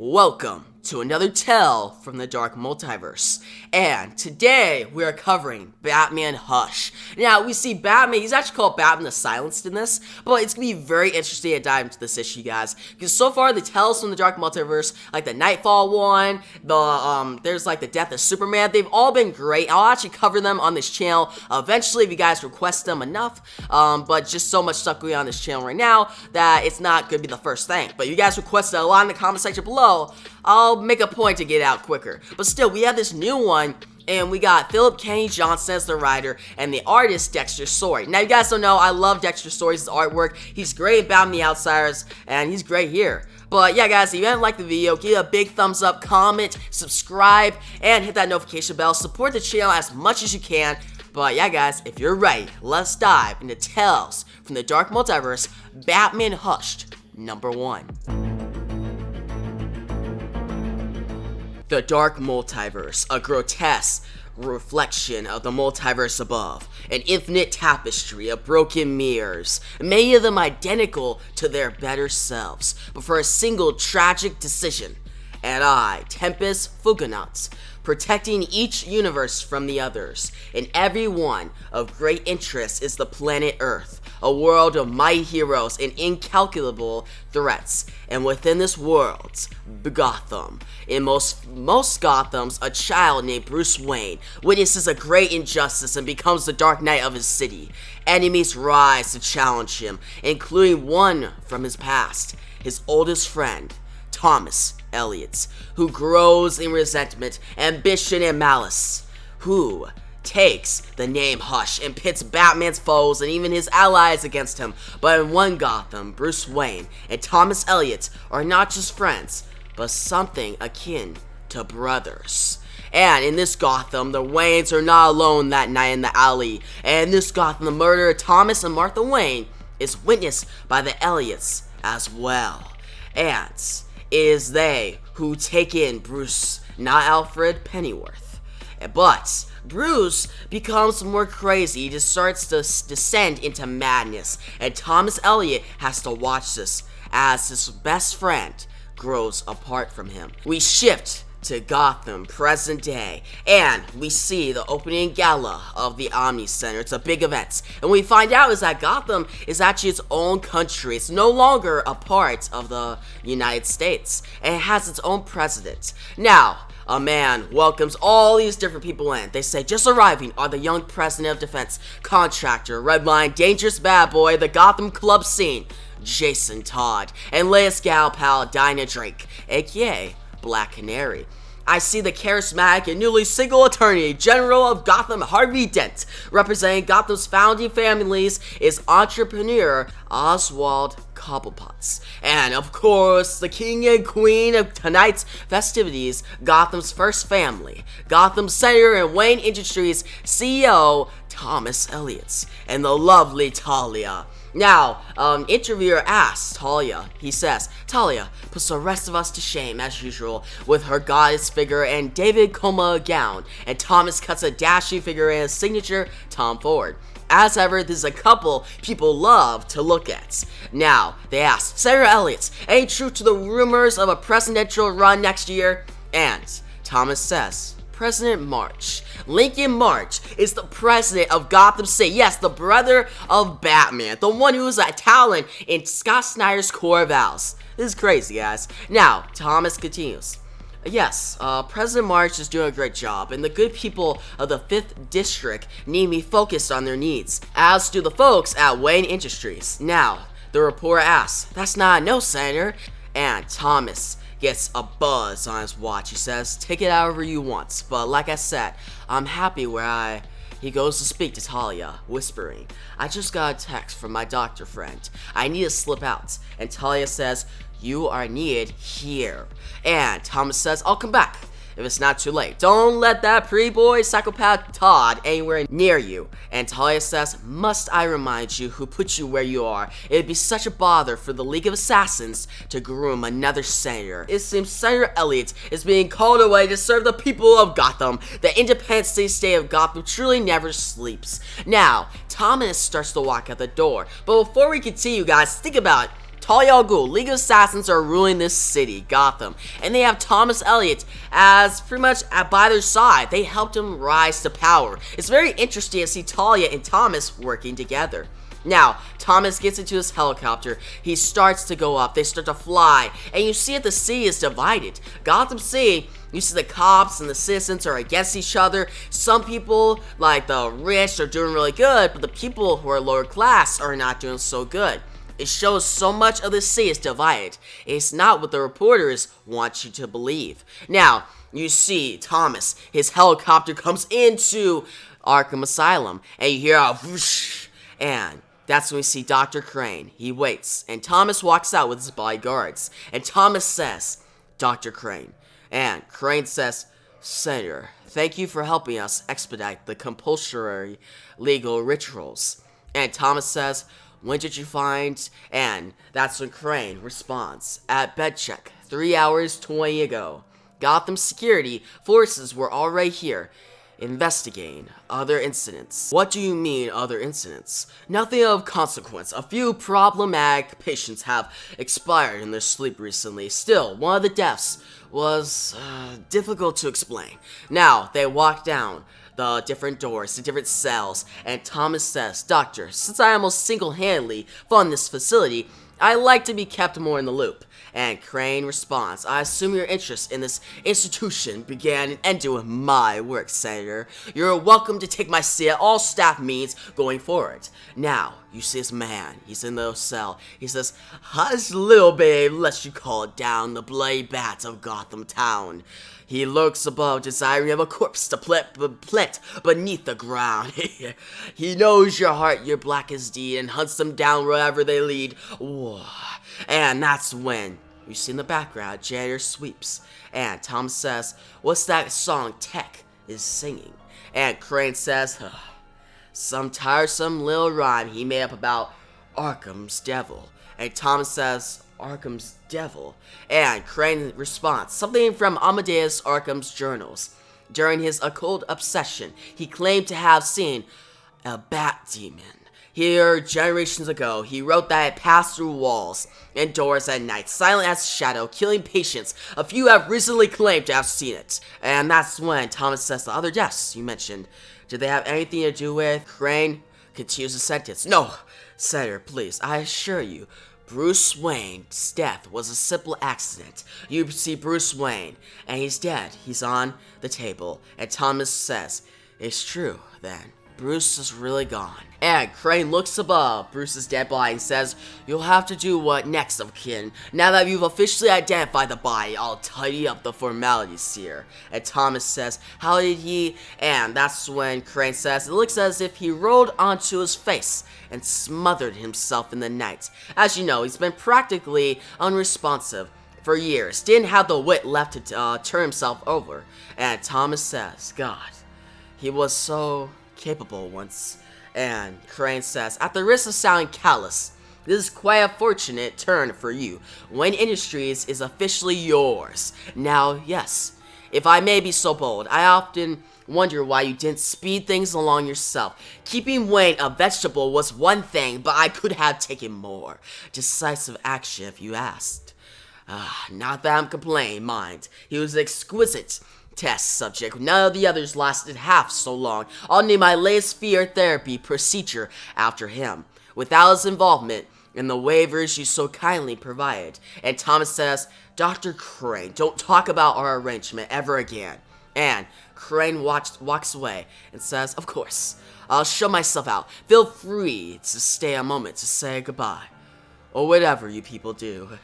Welcome to another tale from the Dark Multiverse, and today we are covering Batman Hush. Now, we see Batman, he's actually called Batman the Silenced in this, but it's going to be very interesting to dive into this issue, guys, because so far the tales from the Dark Multiverse, like the Nightfall one, there's like the Death of Superman, they've all been great. I'll actually cover them on this channel eventually if you guys request them enough, but just so much stuff going on this channel right now that it's not going to be the first thing. But you guys requested a lot in the comment section below, I'll make a point to get out quicker. But still, we have this new one, and we got Philip Kennedy Johnson as the writer, and the artist, Dexter Story. Now, you guys don't know, I love Dexter Story's artwork. He's great about The Outsiders, and he's great here. But yeah, guys, if you haven't liked the video, give it a big thumbs up, comment, subscribe, and hit that notification bell. Support the channel as much as you can. But yeah, guys, if you're ready, let's dive into Tales from the Dark Multiverse, Batman Hushed, #1. The Dark Multiverse, a grotesque reflection of the multiverse above, an infinite tapestry of broken mirrors, many of them identical to their better selves, but for a single tragic decision. And I, Tempest Fugonauts, protecting each universe from the others, and every one of great interest is the planet Earth, a world of mighty heroes and incalculable threats. And within this world, Gotham. In most Gothams, a child named Bruce Wayne witnesses a great injustice and becomes the Dark Knight of his city. Enemies rise to challenge him, including one from his past, his oldest friend, Thomas Elliott, who grows in resentment, ambition, and malice, who takes the name Hush and pits Batman's foes and even his allies against him. But in one Gotham, Bruce Wayne and Thomas Elliott are not just friends, but something akin to brothers. And in this Gotham, the Waynes are not alone that night in the alley. And in this Gotham, the murder of Thomas and Martha Wayne is witnessed by the Elliots as well. And it is they who take in Bruce, not Alfred Pennyworth. But Bruce becomes more crazy. He just starts to descend into madness, and Thomas Elliott has to watch this as his best friend grows apart from him. We shift to Gotham, present day, and we see the opening gala of the Omni Center. It's a big event, and what we find out is that Gotham is actually its own country. It's no longer a part of the United States, and it has its own president. Now, a man welcomes all these different people in. They say, just arriving are the young president of defense, contractor, redline, dangerous bad boy, the Gotham club scene, Jason Todd, and latest gal pal, Dinah Drake, aka Black Canary. I see the charismatic and newly single attorney general of Gotham, Harvey Dent. Representing Gotham's founding families is entrepreneur Oswald Cobblepot. And of course, the king and queen of tonight's festivities, Gotham's first family, Gotham Senator and Wayne Industries CEO Thomas Elliott, and the lovely Talia. Now, interviewer asks Talia, he says, Talia puts the rest of us to shame as usual with her goddess figure and David Coma gown, and Thomas cuts a dashing figure and his signature Tom Ford. As ever, this is a couple people love to look at. Now, they ask, Senator Elliott, any truth to the rumors of a presidential run next year? And Thomas says, President March. Lincoln March is the president of Gotham City. Yes, the brother of Batman. The one who was a talent in Scott Snyder's Core of Owls. This is crazy, guys. Now, Thomas continues. Yes, President March is doing a great job, and the good people of the 5th District need me focused on their needs, as do the folks at Wayne Industries. Now, the reporter asks, that's not a no, Senator. And Thomas gets a buzz on his watch. He says, take it however you want, but like I said, I'm happy where He goes to speak to Talia, whispering, I just got a text from my doctor friend. I need to slip out. And Talia says, you are needed here. And Thomas says, I'll come back if it's not too late. Don't let that pretty boy psychopath Todd anywhere near you. And Talia says, must I remind you who put you where you are? It'd be such a bother for the League of Assassins to groom another senator. It seems Senator Elliott is being called away to serve the people of Gotham. The independent city-state of Gotham truly never sleeps. Now, Thomas starts to walk out the door. But before we continue, guys, think about it. Talia al Ghul, League of Assassins are ruling this city, Gotham, and they have Thomas Elliott as pretty much by their side. They helped him rise to power. It's very interesting to see Talia and Thomas working together. Now, Thomas gets into his helicopter, he starts to go up, they start to fly, and you see that the city is divided. Gotham City, you see the cops and the citizens are against each other. Some people, like the rich, are doing really good, but the people who are lower class are not doing so good. It shows so much of the city is divided. It's not what the reporters want you to believe. Now, you see Thomas, his helicopter comes into Arkham Asylum, and you hear a whoosh, and that's when we see Dr. Crane. He waits, and Thomas walks out with his bodyguards. And Thomas says, Dr. Crane. And Crane says, Senator, thank you for helping us expedite the compulsory legal rituals. And Thomas says, when did you find? And that's when Crane responds, at bed check, 3 hours 20 ago. Gotham security forces were already here, investigating other incidents. What do you mean, other incidents? Nothing of consequence. A few problematic patients have expired in their sleep recently. Still, one of the deaths was difficult to explain. Now, they walk down the different doors, the different cells, and Thomas says, Doctor, since I almost single-handedly fund this facility, I like to be kept more in the loop. And Crane responds, I assume your interest in this institution began and ended with my work, Senator. You're welcome to take my seat at all staff meetings going forward. Now, you see this man. He's in the cell. He says, hush, little babe, lest you call down the bloody bats of Gotham town. He lurks above, desiring of a corpse to plit beneath the ground. He knows your heart, your blackest deed, and hunts them down wherever they lead. And that's when you see in the background, janitor sweeps, and Tom says, what's that song Tech is singing? And Crane says, some tiresome little rhyme he made up about Arkham's devil. And Tom says, Arkham's devil. And Crane responds, something from Amadeus Arkham's journals. During his occult obsession, he claimed to have seen a bat demon. Here, generations ago, he wrote that it passed through walls and doors at night, silent as shadow, killing patients. A few have recently claimed to have seen it. And that's when Thomas says the other deaths you mentioned, did they have anything to do with? Crane continues the sentence. No, Senator, please, I assure you, Bruce Wayne's death was a simple accident. You see Bruce Wayne, and he's dead. He's on the table. And Thomas says, it's true, then. Bruce is really gone. And Crane looks above Bruce's dead body and says, you'll have to do what next of kin. Now that you've officially identified the body, I'll tidy up the formalities here. And Thomas says, how did he? And that's when Crane says, it looks as if he rolled onto his face and smothered himself in the night. As you know, he's been practically unresponsive for years. Didn't have the wit left to turn himself over. And Thomas says, God, he was so capable once. And Crane says, at the risk of sounding callous, this is quite a fortunate turn for you. Wayne Industries is officially yours. Now, yes, if I may be so bold, I often wonder why you didn't speed things along yourself. Keeping Wayne a vegetable was one thing, but I could have taken more decisive action if you asked. Not that I'm complaining, mind. He was exquisite test subject. None of the others lasted half so long. I'll name my latest fear therapy procedure after him, without his involvement in the waivers you so kindly provided. And Thomas says, Dr. Crane, don't talk about our arrangement ever again. And Crane walks away and says, of course, I'll show myself out. Feel free to stay a moment to say goodbye. Or whatever you people do.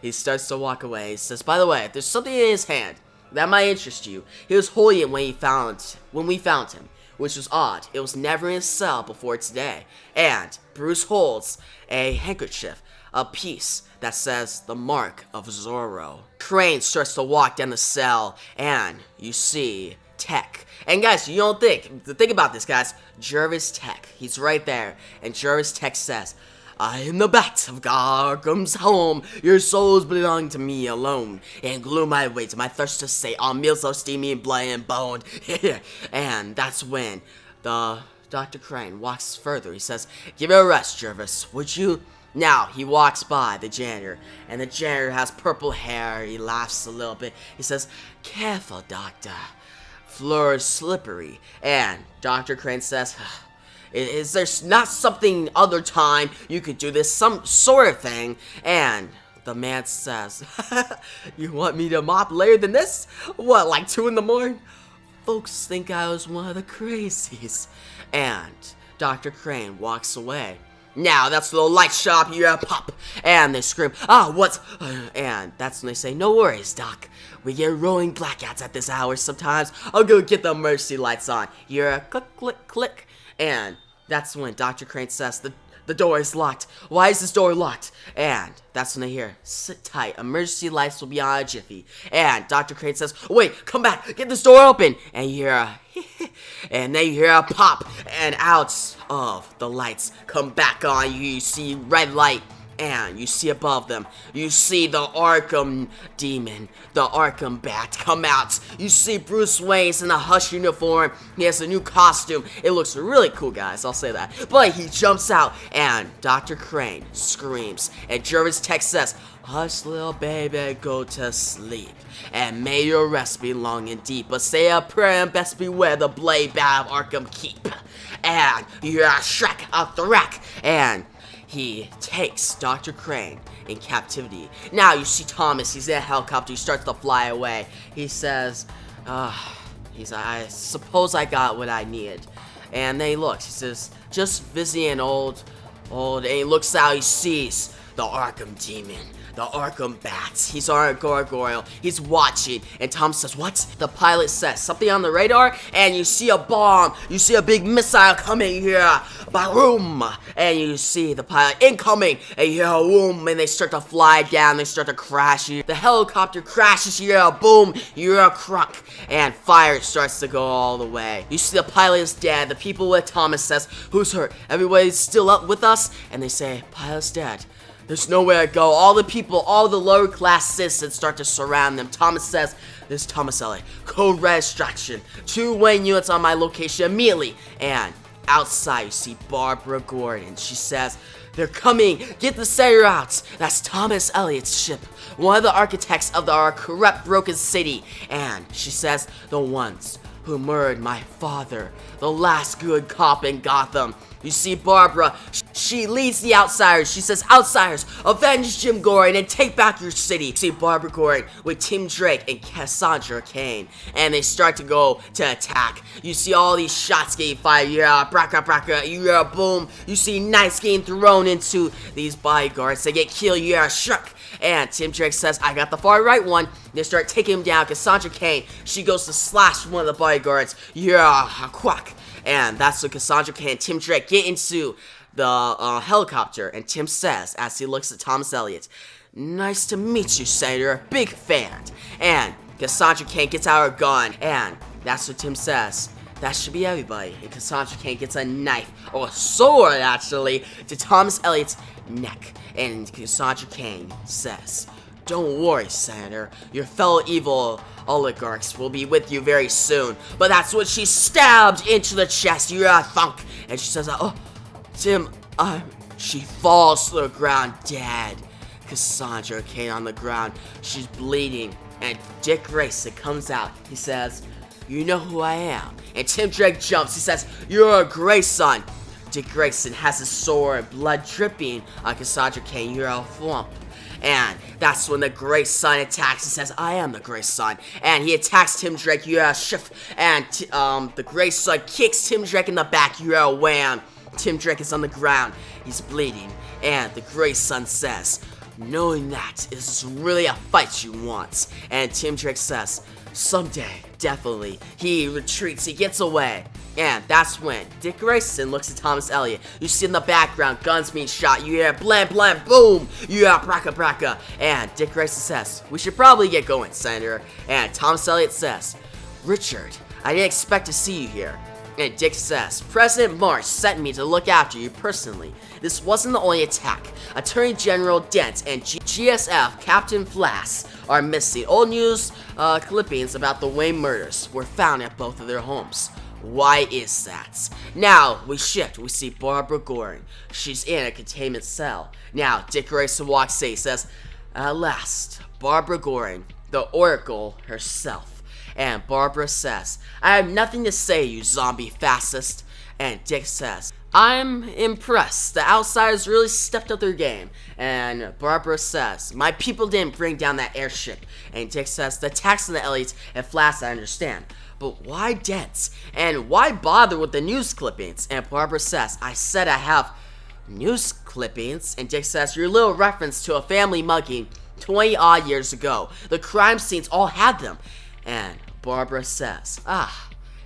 He starts to walk away. He says, by the way, there's something in his hand that might interest you. He was holding it when we found him, which was odd. It was never in his cell before today. And Bruce holds a handkerchief, a piece that says the mark of Zorro. Crane starts to walk down the cell, and you see Tech. And guys, you don't think about this, guys. Jervis Tech, he's right there, and Jervis Tech says, I am the bat of Arkham's home. Your souls belong to me alone. And glue my weight, my thirst to say, on meals so steamy and blood and bone. And that's when the Dr. Crane walks further. He says, give it a rest, Jervis. Would you Now, he walks by the janitor, and the janitor has purple hair. He laughs a little bit. He says, "Careful, Doctor. Floor is slippery." And Dr. Crane says, "Is there not something other time you could do this, some sort of thing?" And the man says, "You want me to mop later than this? What, like 2 in the morning? Folks think I was one of the crazies." And Dr. Crane walks away. Now, that's the light shop, yeah, pop, and they scream, "Ah, what?" And that's when they say, "No worries, Doc. We get rolling blackouts at this hour sometimes. I'll go get the emergency lights on." You're click, click, click. And that's when Dr. Crane says, the door is locked. "Why is this door locked?" And that's when they hear, "Sit tight. Emergency lights will be on a jiffy." And Dr. Crane says, "Wait, come back. Get this door open." And you hear a and then you hear a pop. And out of the lights come back on. You see red light. And you see above them, you see the Arkham demon, the Arkham bat come out. You see Bruce Wayne's in a Hush uniform. He has a new costume. It looks really cool, guys, I'll say that. But he jumps out, and Dr. Crane screams. And Jervis Tech says, "Hush, little baby, go to sleep. And may your rest be long and deep. But say a prayer and best beware the blade bat of Arkham keep." And you hear a shrek, a thrack, and he takes Dr. Crane in captivity. Now you see Thomas, he's in a helicopter, he starts to fly away. He says, "I suppose I got what I needed." And then he looks, he says, "Just visiting old, and he looks out, he sees the Arkham demon, the Arkham bats. He's on a gargoyle. He's watching." And Tom says, "What?" The pilot says, "Something on the radar?" And you see a bomb. You see a big missile coming here. Boom! And you see the pilot incoming. And you hear a boom. And they start to fly down. They start to crash. The helicopter crashes. You hear a boom. You hear a crunk. And fire starts to go all the way. You see the pilot is dead. The people with Thomas says, "Who's hurt? Everybody's still up with us?" And they say, "Pilot's dead. There's nowhere to go." All the people, all the lower class citizens start to surround them. Thomas says, "This is Thomas Elliott. Code red extraction. 2 Wayne units on my location immediately." And outside you see Barbara Gordon. She says, "They're coming. Get the sailor out. That's Thomas Elliott's ship. One of the architects of our corrupt, broken city." And she says, "The ones who murdered my father. The last good cop in Gotham." You see Barbara, she leads the outsiders. She says, "Outsiders, avenge Jim Gordon and take back your city." You see Barbara Gordon with Tim Drake and Cassandra Cain. And they start to go to attack. You see all these shots getting fired. Yeah, braka braka, yeah, boom. You see knives getting thrown into these bodyguards. They get killed, yeah, shuck. And Tim Drake says, "I got the far right one." They start taking him down. Cassandra Cain, she goes to slash one of the bodyguards. Yeah, quack. And that's when Cassandra Cain and Tim Drake get into the helicopter. And Tim says, as he looks at Thomas Elliott, "Nice to meet you, Senator. Big fan." And Cassandra Cain gets out her gun. And that's what Tim says. "That should be everybody." And Cassandra Cain gets a knife, or a sword actually, to Thomas Elliott's neck. And Cassandra Cain says, "Don't worry, Senator. Your fellow evil oligarchs will be with you very soon." But that's when she's stabbed into the chest. You hear a thunk. And she says, "Oh, Tim, she falls to the ground dead." Cassandra Cain on the ground. She's bleeding. And Dick Grayson comes out. He says, "You know who I am." And Tim Drake jumps. He says, "You're a Grayson." Dick Grayson has his sword, blood dripping on Cassandra Cain. You're a flump. And that's when the Grey Sun attacks. He says, "I am the Grey Sun." And he attacks Tim Drake. You're a shift. And the Grey Sun kicks Tim Drake in the back. You're a wham. Tim Drake is on the ground. He's bleeding. And the Grey Sun says, "Knowing that, is this really a fight you want?" And Tim Drake says, "Someday, definitely." He retreats. He gets away. And that's when Dick Grayson looks at Thomas Elliott. You see in the background, guns being shot. You hear blam, blam, boom. You hear braka, braka. And Dick Grayson says, "We should probably get going, Senator." And Thomas Elliott says, "Richard, I didn't expect to see you here." And Dick says, "President Marsh sent me to look after you personally. This wasn't the only attack. Attorney General Dent and GSF Captain Flass are missing. Old news clippings about the Wayne murders were found at both of their homes." Why is that? Now, we shift. We see Barbara Gordon. She's in a containment cell. Now, Dick Grayson walks in. He says, at last, Barbara Gordon, the Oracle herself. And Barbara says, I have nothing to say, you zombie fascist. And Dick says, I'm impressed. The outsiders really stepped up their game. And Barbara says, my people didn't bring down that airship. And Dick says, the attacks on the Elliots and Flats, I understand. But why dents? And why bother with the news clippings? And Barbara says, I said I have news clippings. And Dick says, your little reference to a family mugging 20 odd years ago. The crime scenes all had them. And Barbara says,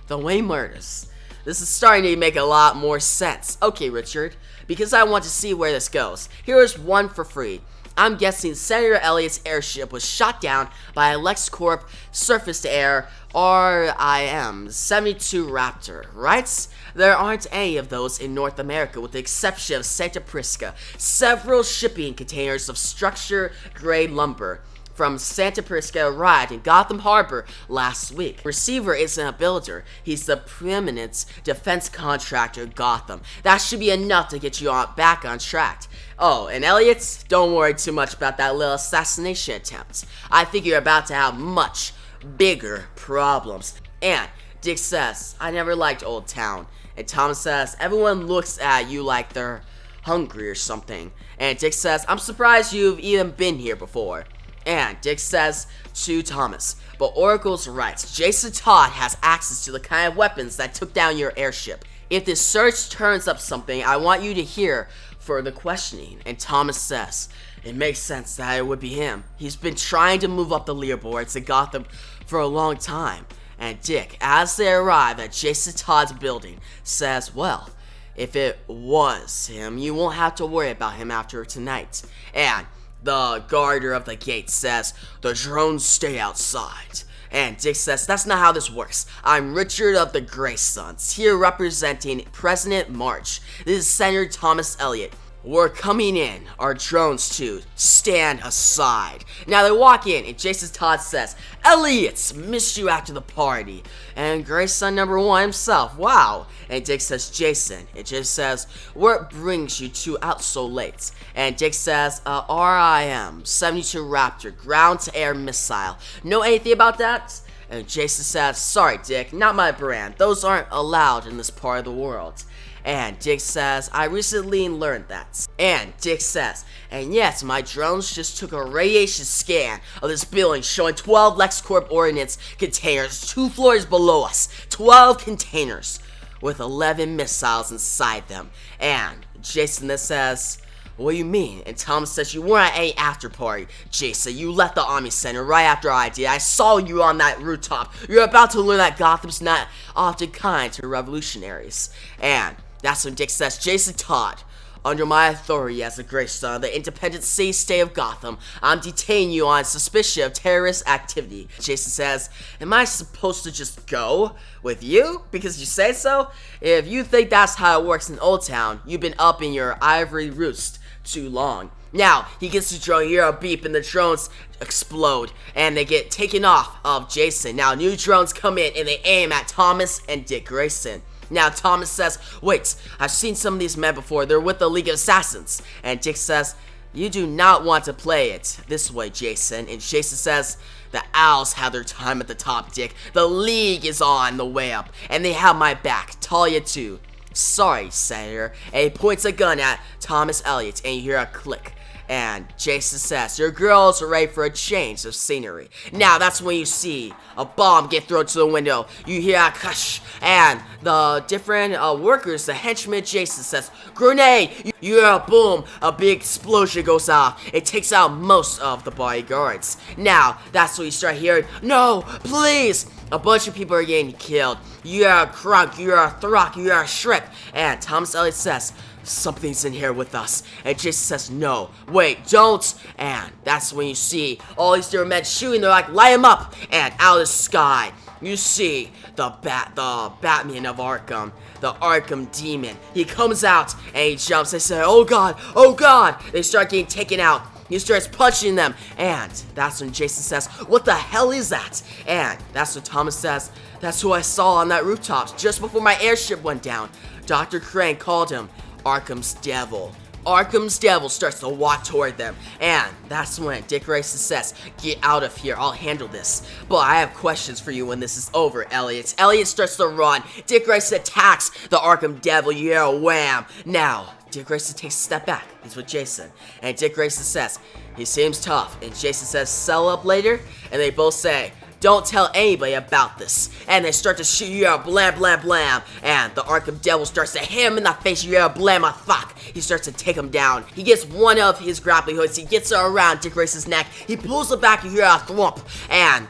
the Wayne murders. This is starting to make a lot more sense. Okay, Richard, because I want to see where this goes. Here is one for free. I'm guessing Senator Elliott's airship was shot down by a LexCorp surface-to-air RIM 72 Raptor, right? There aren't any of those in North America with the exception of Santa Prisca. Several shipping containers of structure-grade lumber from Santa Prisca arrived in Gotham Harbor last week. Receiver isn't a builder. He's the preeminent defense contractor Gotham. That should be enough to get you back on track. Oh, and Elliott, don't worry too much about that little assassination attempt. I think you're about to have much bigger problems. And Dick says, I never liked Old Town. And Thomas says, everyone looks at you like they're hungry or something. And Dick says, I'm surprised you've even been here before. And Dick says to Thomas, but Oracle's right. Jason Todd has access to the kind of weapons that took down your airship. If this search turns up something, I want you to hear further questioning. And Thomas says, it makes sense that it would be him. He's been trying to move up the leaderboards in Gotham for a long time. And Dick, as they arrive at Jason Todd's building, says, well, if it was him, you won't have to worry about him after tonight. And the guarder of the gate says, the drones stay outside. And Dick says, that's not how this works. I'm Richard of the Graysons, here representing President March. This is Senator Thomas Elliott. We're coming in. Our drones to stand aside. Now they walk in, and Jason Todd says, Elliott, missed you after the party. And Grayson number 1 himself, wow. And Dick says, Jason. It just says, what brings you two out so late? And Dick says, RIM 72 Raptor ground-to-air missile. Know anything about that? And Jason says, sorry Dick, not my brand. Those aren't allowed in this part of the world. And Dick says, I recently learned that. And Dick says, and yes, my drones just took a radiation scan of this building showing 12 LexCorp ordnance containers 2 floors below us. 12 containers with 11 missiles inside them. And Jason then says, what do you mean? And Thomas says, you weren't at any after party. Jason, you left the Army Center right after I did. I saw you on that rooftop. You're about to learn that Gotham's not often kind to revolutionaries. And that's when Dick says, Jason Todd, under my authority as a Grayson of the independent safe state of Gotham, I'm detaining you on suspicion of terrorist activity. Jason says, am I supposed to just go with you because you say so? If you think that's how it works in Old Town, you've been up in your ivory roost too long. Now, he gets the drone, you hear a beep, and the drones explode, and they get taken off of Jason. Now, new drones come in, and they aim at Thomas and Dick Grayson. Now, Thomas says, wait, I've seen some of these men before. They're with the League of Assassins. And Dick says, you do not want to play it this way, Jason. And Jason says, the Owls have their time at the top, Dick. The League is on the way up, and they have my back. Talia, too. Sorry, Senator. And he points a gun at Thomas Elliott, and you hear a click. And Jason says, your girls are ready for a change of scenery. Now, that's when you see a bomb get thrown to the window. You hear a hush, and the different workers, the henchmen, Jason says, grenade! You hear a boom, a big explosion goes off. It takes out most of the bodyguards. Now, that's when you start hearing, no, please! A bunch of people are getting killed. You hear a crunk, you hear a throck, you hear a shriek. And Thomas Elliott says, something's in here with us. And Jason says, no, wait, don't. And that's when you see all these different men shooting. They're like, light him up. And out of the sky, you see the Batman of Arkham, the Arkham demon. He comes out and he jumps. They say, oh God, oh God. They start getting taken out. He starts punching them, and that's when Jason says, "What the hell is that?" And that's when Thomas says, "That's who I saw on that rooftop just before my airship went down." Dr. Crane called him Arkham's Devil. Arkham's Devil starts to walk toward them, and that's when Dick Grayson says, "Get out of here, I'll handle this. But I have questions for you when this is over, Elliott." Elliott starts to run. Dick Grayson attacks the Arkham Devil, yeah, wham. Now, Dick Grayson takes a step back. He's with Jason, and Dick Grayson says, "He seems tough," and Jason says, "Sell up later," and they both say, "Don't tell anybody about this." And they start to shoot, yeah, blam, blam, blam. And the Arkham Devil starts to hit him in the face, yeah, blam, fuck. He starts to take him down. He gets one of his grappling hooks. He gets it around Dick Grayson's neck. He pulls it back, yeah, thwump. And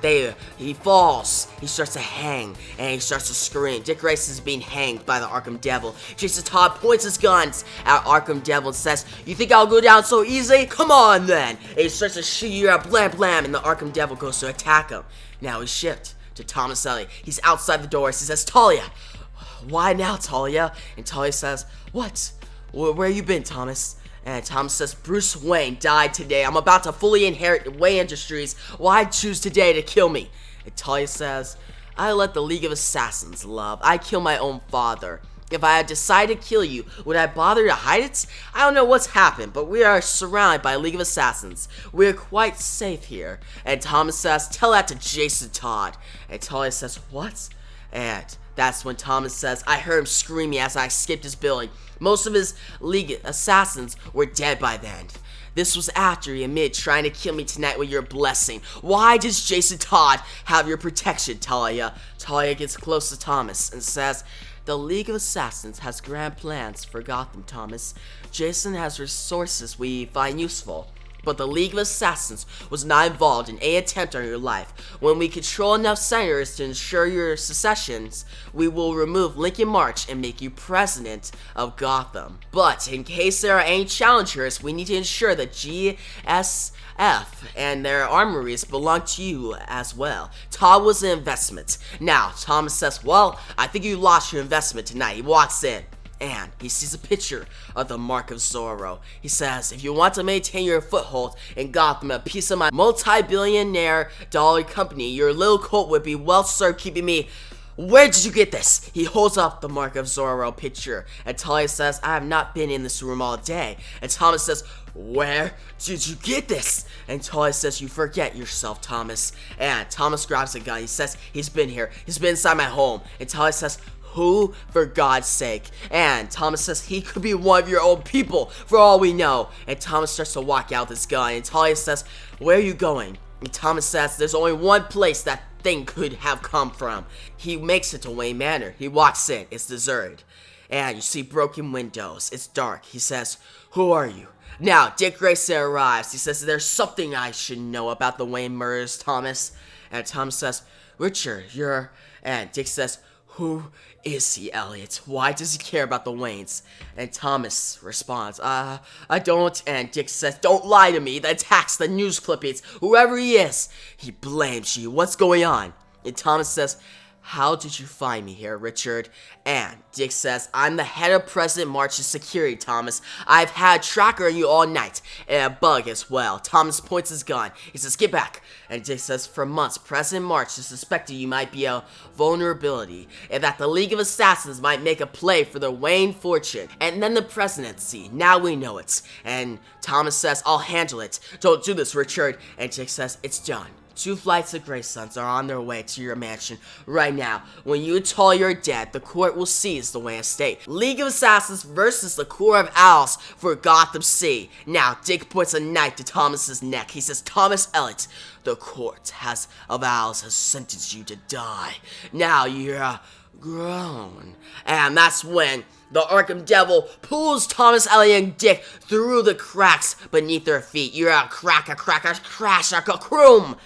he falls. He starts to hang, and he starts to scream. Dick Grayson is being hanged by the Arkham Devil. Jason Todd points his guns at Arkham Devil and says, "You think I'll go down so easy? Come on, then." And he starts to shoot, yeah, blam, blam. And the Arkham Devil goes to attack him. Now we shift to Thomas Elliott. He's outside the doors. He says, "Talia." "Why now, Talia?" And Talia says, "What? Where you been, Thomas?" And Thomas says, "Bruce Wayne died today. I'm about to fully inherit Wayne Industries. Why choose today to kill me?" And Talia says, "I let the League of Assassins, love. I killed my own father. If I had decided to kill you, would I bother to hide it? I don't know what's happened, but we are surrounded by a League of Assassins. We're quite safe here." And Thomas says, "Tell that to Jason Todd." And Talia says, "What?" And that's when Thomas says, "I heard him screaming as I escaped his building. Most of his League Assassins were dead by then. This was after he admitted trying to kill me tonight with your blessing. Why does Jason Todd have your protection, Talia?" Talia gets close to Thomas and says, "The League of Assassins has grand plans for Gotham, Thomas. Jason has resources we find useful. But the League of Assassins was not involved in any attempt on your life. When we control enough senators to ensure your secessions, we will remove Lincoln March and make you president of Gotham. But in case there are any challengers, we need to ensure that GSF and their armories belong to you as well. Todd was an investment." Now, Thomas says, "Well, I think you lost your investment tonight." He walks in, and he sees a picture of the Mark of Zorro. He says, "If you want to maintain your foothold in Gotham, a piece of my multi-billionaire dollar company, your little cult would be well served keeping me." "Where did you get this?" He holds up the Mark of Zorro picture, and Talia says, "I have not been in this room all day." And Thomas says, "Where did you get this?" And Talia says, "You forget yourself, Thomas." And Thomas grabs a gun. He says, "He's been here. He's been inside my home." And Talia says, "Who, for God's sake?" And Thomas says, "He could be one of your own people, for all we know." And Thomas starts to walk out with his gun, and Talia says, "Where are you going?" And Thomas says, "There's only one place that thing could have come from." He makes it to Wayne Manor. He walks in. It's deserted. And you see broken windows. It's dark. He says, "Who are you?" Now, Dick Grayson arrives. He says, "There's something I should know about the Wayne murders, Thomas." And Thomas says, "Richard, you're..." And Dick says, "Who is he, Elliott? Why does he care about the Waynes?" And Thomas responds, I don't." And Dick says, "Don't lie to me. That attacks the news clippings. Whoever he is, he blames you. What's going on?" And Thomas says, "How did you find me here, Richard?" And Dick says, "I'm the head of President March's security, Thomas. I've had a tracker on you all night, and a bug as well." Thomas points his gun. He says, "Get back." And Dick says, "For months, President March has suspected you might be a vulnerability, and that the League of Assassins might make a play for the Wayne fortune, and then the presidency. Now we know it." And Thomas says, "I'll handle it. Don't do this, Richard." And Dick says, "It's done. 2 flights of Graysons are on their way to your mansion right now. When you and Talia are dead, the court will seize the Wayne estate. League of Assassins versus the Corps of Owls for Gotham City." Now, Dick puts a knife to Thomas's neck. He says, "Thomas Elliott, the court of Owls has sentenced you to die. Now you're grown." And that's when the Arkham Devil pulls Thomas Elliott and Dick through the cracks beneath their feet. You're a crack, a crash, a croom.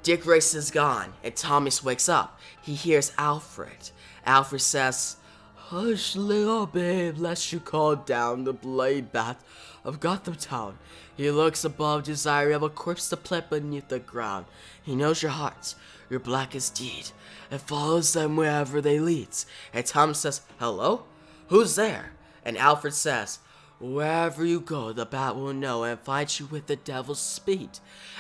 Dick Grayson is gone, and Thomas wakes up. He hears Alfred. Alfred says, "Hush, little babe, lest you call down the blade bat of Gotham Town." He looks above, desiring of a corpse to plant beneath the ground. He knows your heart, your blackest deed, and follows them wherever they lead. And Thomas says, "Hello? Who's there?" And Alfred says, Wherever you go, the bat will know and fight you with the devil's speed.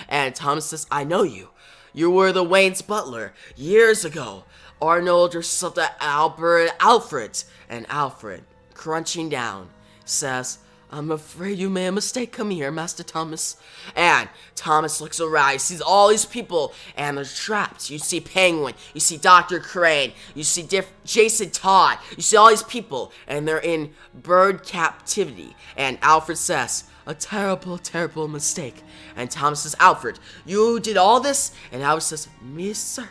And Thomas says, I know you. You were the Wayne's butler years ago. Arnold or something, Alfred. And Alfred, crunching down, says, I'm afraid you made a mistake coming here, Master Thomas. And Thomas looks around, he sees all these people, and they're trapped. You see Penguin, you see Dr. Crane, you see Jason Todd, you see all these people, and they're in bird captivity. And Alfred says, a terrible, terrible mistake. And Thomas says, Alfred, you did all this? And Alfred says, me, sir?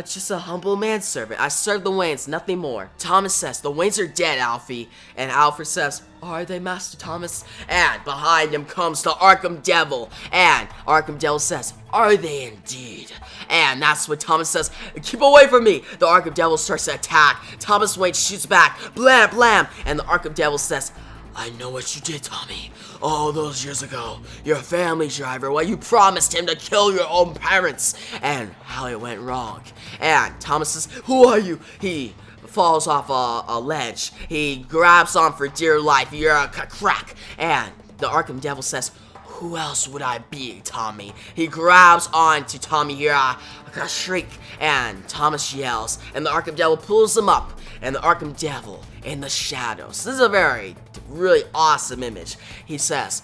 Just a humble manservant. I serve the Waynes, nothing more. Thomas says, the Waynes are dead, Alfie. And Alfred says, are they, Master Thomas? And behind him comes the Arkham Devil. And Arkham Devil says, are they indeed? And that's what Thomas says, keep away from me. The Arkham Devil starts to attack. Thomas Wayne shoots back, blam, blam. And the Arkham Devil says, I know what you did, Tommy. All those years ago, your family driver, you promised him to kill your own parents, and how it went wrong. And Thomas says, who are you? He falls off a ledge. He grabs on for dear life. You're a crack. And the Arkham Devil says, who else would I be, Tommy? He grabs on to Tommy here, a shriek, and Thomas yells, and the Arkham Devil pulls him up, and the Arkham Devil in the shadows. This is a really awesome image. He says,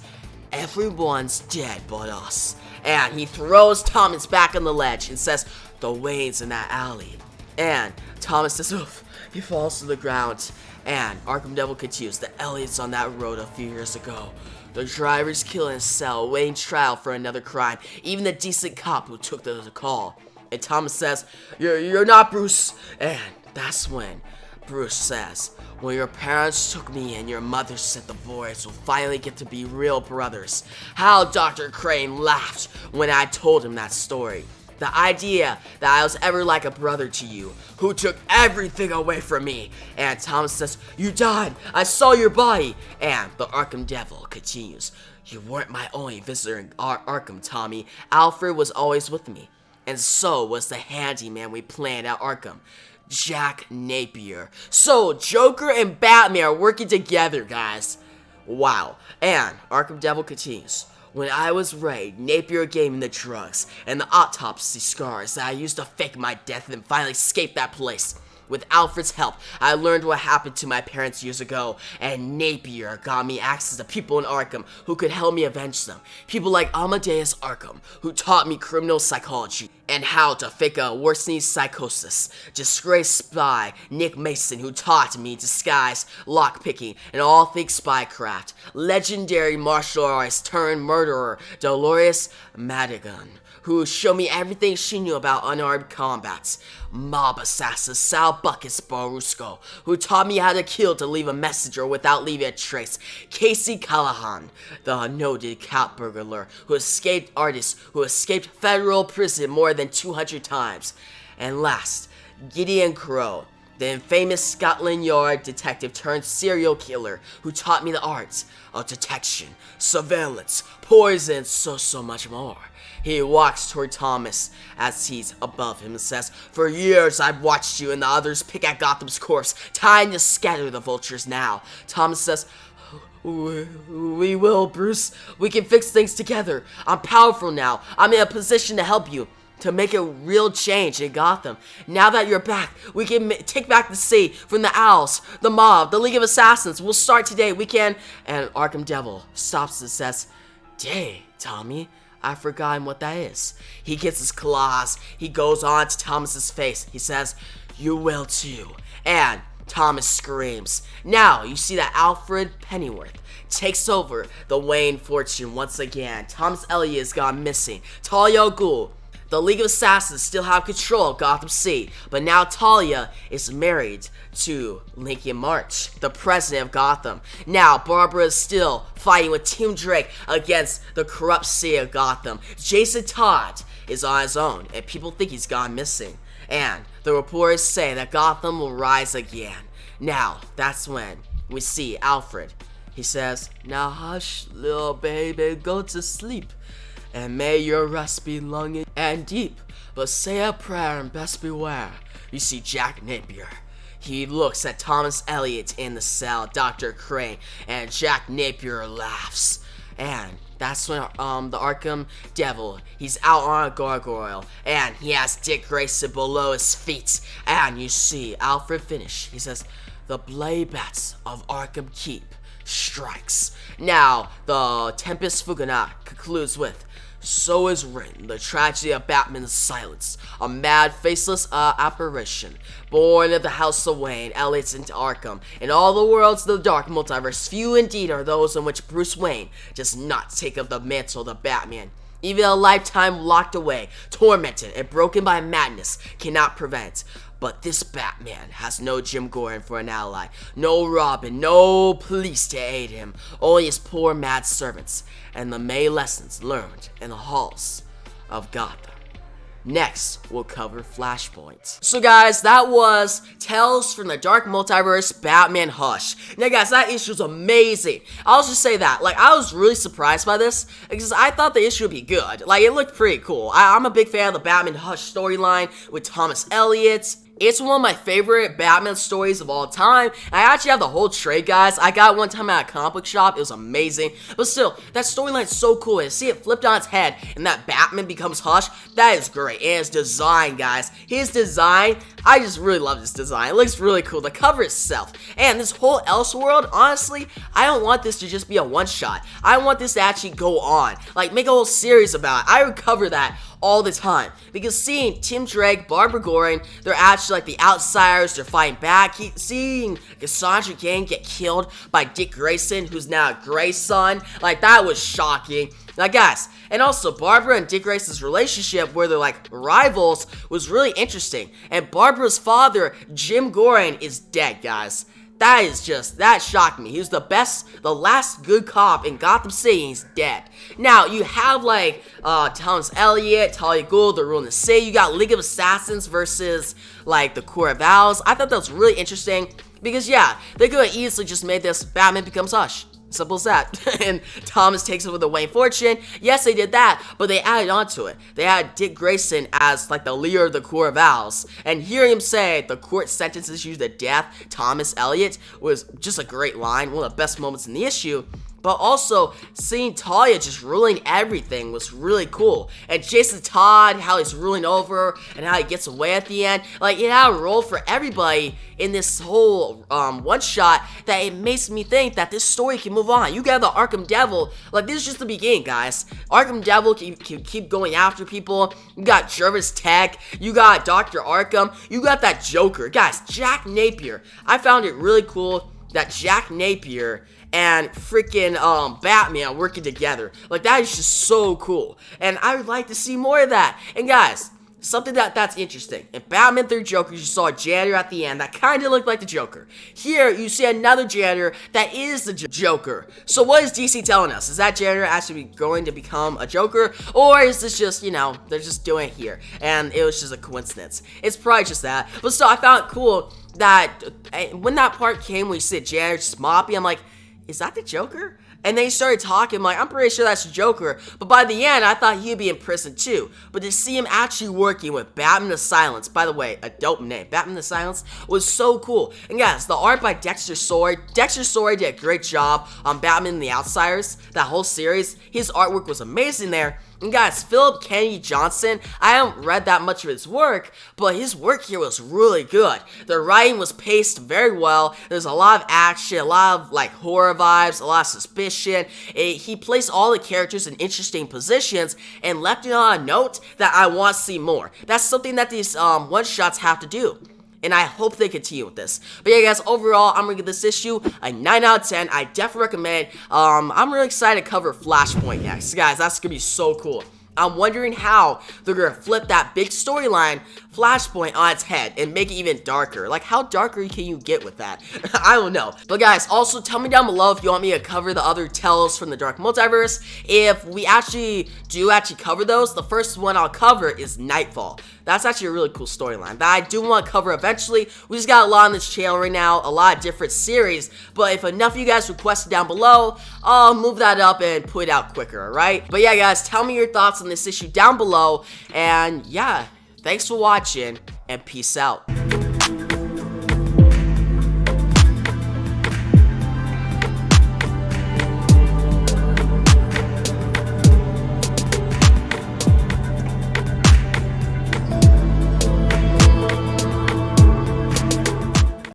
everyone's dead but us. And he throws Thomas back on the ledge and says, the Wayne's in that alley. And Thomas says, oof, he falls to the ground. And Arkham Devil continues, the Elliott's on that road a few years ago. The driver's killed in a cell, awaiting trial for another crime. Even the decent cop who took the call. And Thomas says, you're not Bruce. And that's when Bruce says, when your parents took me and your mother said the boys will finally get to be real brothers. How Dr. Crane laughed when I told him that story. The idea that I was ever like a brother to you, who took everything away from me. And Thomas says, you died. I saw your body. And the Arkham Devil continues, you weren't my only visitor in Arkham, Tommy. Alfred was always with me. And so was the handyman we planned at Arkham, Jack Napier. So Joker and Batman are working together, guys. Wow. And Arkham Devil continues, when I was raided, Napier gave me the drugs and the autopsy scars that I used to fake my death and finally escape that place. With Alfred's help, I learned what happened to my parents years ago, and Napier got me access to people in Arkham who could help me avenge them. People like Amadeus Arkham, who taught me criminal psychology and how to fake a worsening psychosis. Disgraced spy Nick Mason, who taught me disguise, lockpicking, and all things spycraft. Legendary martial artist turned murderer Dolores Madigan, who showed me everything she knew about unarmed combats. Mob assassin Sal Buckets Barusco, who taught me how to kill to leave a messenger without leaving a trace. Casey Callahan, the noted cat burglar who escaped federal prison more than 200 times. And last, Gideon Crow, the infamous Scotland Yard detective turned serial killer who taught me the arts of detection, surveillance, poison, so much more. He walks toward Thomas as he's above him and says, for years I've watched you and the others pick at Gotham's corpse, time to scatter the vultures now. Thomas says, we will, Bruce. We can fix things together. I'm powerful now. I'm in a position to help you, to make a real change in Gotham. Now that you're back, we can take back the city from the Owls, the mob, the League of Assassins. We'll start today. We can. And Arkham Devil stops and says, Day, Tommy. I've forgotten what that is. He gets his claws. He goes on to Thomas's face. He says, you will too. And Thomas screams. Now, you see that Alfred Pennyworth takes over the Wayne fortune once again. Thomas Elliott has gone missing. Talia al Ghul, the League of Assassins still have control of Gotham City, but now Talia is married to Lincoln March, the president of Gotham. Now, Barbara is still fighting with Team Drake against the corrupt city of Gotham. Jason Todd is on his own, and people think he's gone missing. And the reporters say that Gotham will rise again. Now, that's when we see Alfred. He says, now hush, little baby, go to sleep. And may your rest be long and deep, but say a prayer and best beware. You see Jack Napier. He looks at Thomas Elliott in the cell, Dr. Crane, and Jack Napier laughs. And that's when the Arkham Devil, he's out on a gargoyle, and he has Dick Grayson below his feet. And you see Alfred finish. He says, "The blade bats of Arkham Keep strikes." Now, the Tempest Fuganaut concludes with, "So is written the tragedy of Batman's silence, a mad, faceless apparition, born of the House of Wayne, Elliott and Arkham. In all the worlds of the dark multiverse, few indeed are those in which Bruce Wayne does not take up the mantle of the Batman. Even a lifetime locked away, tormented, and broken by madness cannot prevent. But this Batman has no Jim Gordon for an ally, no Robin, no police to aid him, only his poor mad servants, and the many lessons learned in the halls of Gotham." Next, we'll cover Flashpoint. So guys, that was Tales from the Dark Multiverse Batman Hush. Now guys, that issue was amazing. I'll just say that. Like, I was really surprised by this, because I thought the issue would be good. Like, it looked pretty cool. I'm a big fan of the Batman Hush storyline with Thomas Elliott. It's one of my favorite Batman stories of all time. I actually have the whole trade, guys. I got it one time at a comic book shop. It was amazing. But still, that storyline's so cool. And to see it flipped on its head and that Batman becomes Hush, that is great. And his design, guys. His design, I just really love this design. It looks really cool. The cover itself. And this whole Elseworld, honestly, I don't want this to just be a one-shot. I want this to actually go on. Like, make a whole series about it. I would cover that all the time, because seeing Tim Drake, Barbara Gordon, they're actually like the outsiders, they're fighting back. Seeing Cassandra Cain get killed by Dick Grayson, who's now a Grayson, like, that was shocking. Now guys, and also Barbara and Dick Grayson's relationship, where they're like rivals, was really interesting. And Barbara's father, Jim Gordon, is dead, guys. That shocked me. He was the last good cop in Gotham City, and he's dead. Now, you have, like, Thomas Elliott, Talia Gould, they're ruling the city. You got League of Assassins versus, like, the Court of Owls. I thought that was really interesting, because, yeah, they could have easily just made this Batman becomes Hush. Simple as that. And Thomas takes over the Wayne fortune. Yes, they did that, but they added on to it. They had Dick Grayson as like the leader of the Court of Owls. And hearing him say the court sentences you to death, Thomas Elliott, was just a great line. One of the best moments in the issue. But also, seeing Talia just ruling everything was really cool. And Jason Todd, how he's ruling over, and how he gets away at the end. Like, it had a role for everybody in this whole one-shot that it makes me think that this story can move on. You got the Arkham Devil. Like, this is just the beginning, guys. Arkham Devil can keep going after people. You got Jervis Tech. You got Dr. Arkham. You got that Joker. Guys, Jack Napier. I found it really cool that Jack Napier and freaking Batman working together. Like, that is just so cool. And I would like to see more of that. And guys, something that's interesting. In Batman 3 Joker, you saw a janitor at the end that kind of looked like the Joker. Here, you see another janitor that is the Joker. So what is DC telling us? Is that janitor actually going to become a Joker? Or is this just, you know, they're just doing it here, and it was just a coincidence? It's probably just that. But still, I found it cool that when that part came, we see janitor just mopping, I'm like, is that the Joker? And they started talking, like, I'm pretty sure that's the Joker. But by the end, I thought he'd be in prison too. But to see him actually working with Batman the Silence, by the way, a dope name, Batman the Silence, was so cool. And guys, the art by Dexter Sword. Dexter Sword did a great job on Batman and the Outsiders. That whole series, his artwork was amazing there. And guys, Philip Kennedy Johnson, I haven't read that much of his work, but his work here was really good. The writing was paced very well. There's a lot of action, a lot of like horror vibes, a lot of suspicion. He placed all the characters in interesting positions and left it on a note that I want to see more. That's something that these one-shots have to do. And I hope they continue with this. But yeah, guys, overall, I'm gonna give this issue a 9 out of 10. I definitely recommend. I'm really excited to cover Flashpoint next. Guys, that's gonna be so cool. I'm wondering how they're gonna flip that big storyline, Flashpoint, on its head and make it even darker. Like, how darker can you get with that? I don't know. But guys, also tell me down below if you want me to cover the other Tales from the Dark Multiverse. If we actually cover those, the first one I'll cover is Nightfall. That's actually a really cool storyline that I do want to cover eventually. We just got a lot on this channel right now, a lot of different series. But if enough of you guys request it down below, I'll move that up and put it out quicker, alright? But yeah, guys, tell me your thoughts on this issue down below. And yeah, thanks for watching, and peace out.